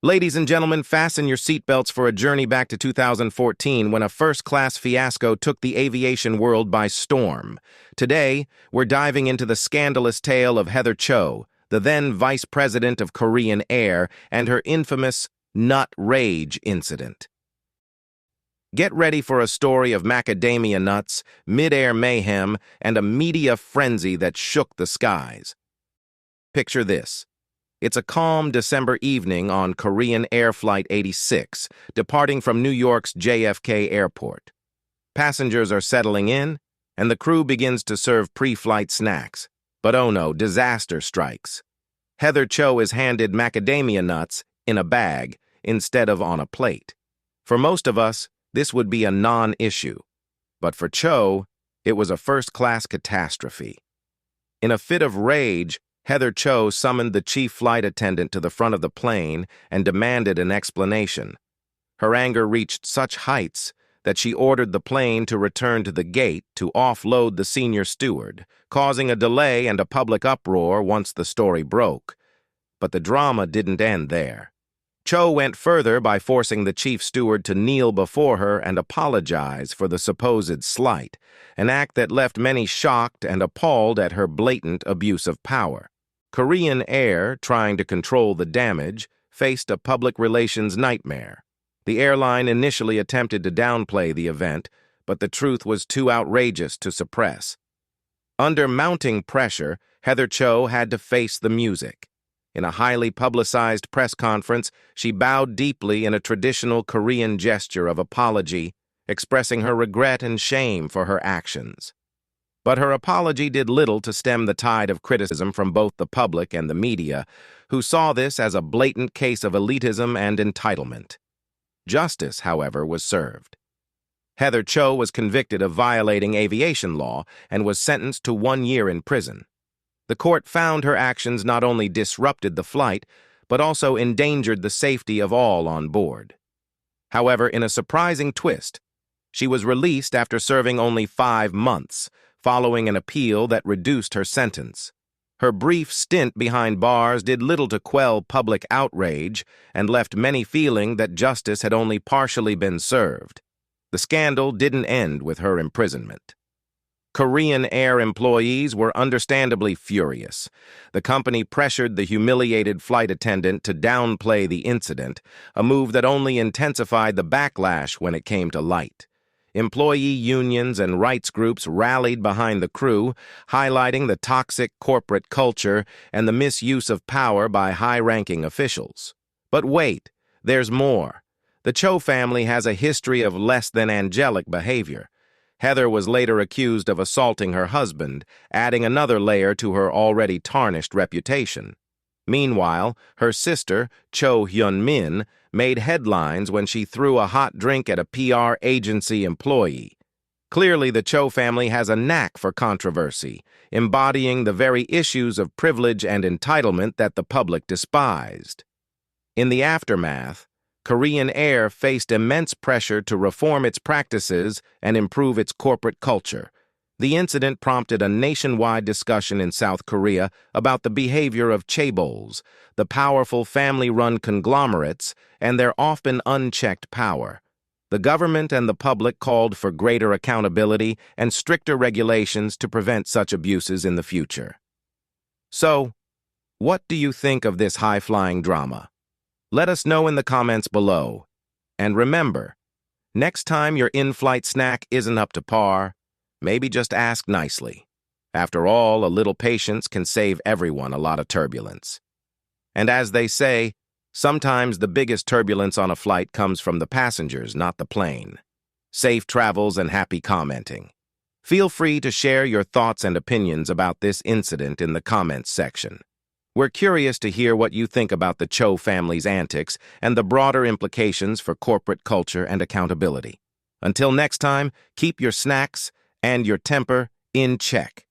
Ladies and gentlemen, fasten your seatbelts for a journey back to 2014 when a first-class fiasco took the aviation world by storm. Today, we're diving into the scandalous tale of Heather Cho, the then vice president of Korean Air, and her infamous nut rage incident. Get ready for a story of macadamia nuts, mid-air mayhem, and a media frenzy that shook the skies. Picture this. It's a calm December evening on Korean Air Flight 86, departing from New York's JFK Airport. Passengers are settling in, and the crew begins to serve pre-flight snacks. But oh no, disaster strikes. Heather Cho is handed macadamia nuts in a bag instead of on a plate. For most of us, this would be a non-issue. But for Cho, it was a first-class catastrophe. In a fit of rage, Heather Cho summoned the chief flight attendant to the front of the plane and demanded an explanation. Her anger reached such heights that she ordered the plane to return to the gate to offload the senior steward, causing a delay and a public uproar once the story broke. But the drama didn't end there. Cho went further by forcing the chief steward to kneel before her and apologize for the supposed slight, an act that left many shocked and appalled at her blatant abuse of power. Korean Air, trying to control the damage, faced a public relations nightmare. The airline initially attempted to downplay the event, but the truth was too outrageous to suppress. Under mounting pressure, Heather Cho had to face the music. In a highly publicized press conference, she bowed deeply in a traditional Korean gesture of apology, expressing her regret and shame for her actions. But her apology did little to stem the tide of criticism from both the public and the media, who saw this as a blatant case of elitism and entitlement. Justice, however, was served. Heather Cho was convicted of violating aviation law and was sentenced to 1 year in prison. The court found her actions not only disrupted the flight, but also endangered the safety of all on board. However, in a surprising twist, she was released after serving only 5 months, following an appeal that reduced her sentence. Her brief stint behind bars did little to quell public outrage and left many feeling that justice had only partially been served. The scandal didn't end with her imprisonment. Korean Air employees were understandably furious. The company pressured the humiliated flight attendant to downplay the incident, a move that only intensified the backlash when it came to light. Employee unions and rights groups rallied behind the crew, highlighting the toxic corporate culture and the misuse of power by high-ranking officials. But wait, there's more. The Cho family has a history of less than angelic behavior. Heather was later accused of assaulting her husband, adding another layer to her already tarnished reputation. Meanwhile, her sister, Cho Hyun-min, made headlines when she threw a hot drink at a PR agency employee. Clearly, the Cho family has a knack for controversy, embodying the very issues of privilege and entitlement that the public despised. In the aftermath, Korean Air faced immense pressure to reform its practices and improve its corporate culture. The incident prompted a nationwide discussion in South Korea about the behavior of chaebols, the powerful family-run conglomerates, and their often unchecked power. The government and the public called for greater accountability and stricter regulations to prevent such abuses in the future. So, what do you think of this high-flying drama? Let us know in the comments below. And remember, next time your in-flight snack isn't up to par, maybe just ask nicely. After all, a little patience can save everyone a lot of turbulence. And as they say, sometimes the biggest turbulence on a flight comes from the passengers, not the plane. Safe travels and happy commenting. Feel free to share your thoughts and opinions about this incident in the comments section. We're curious to hear what you think about the Cho family's antics and the broader implications for corporate culture and accountability. Until next time, keep your snacks and your temper in check.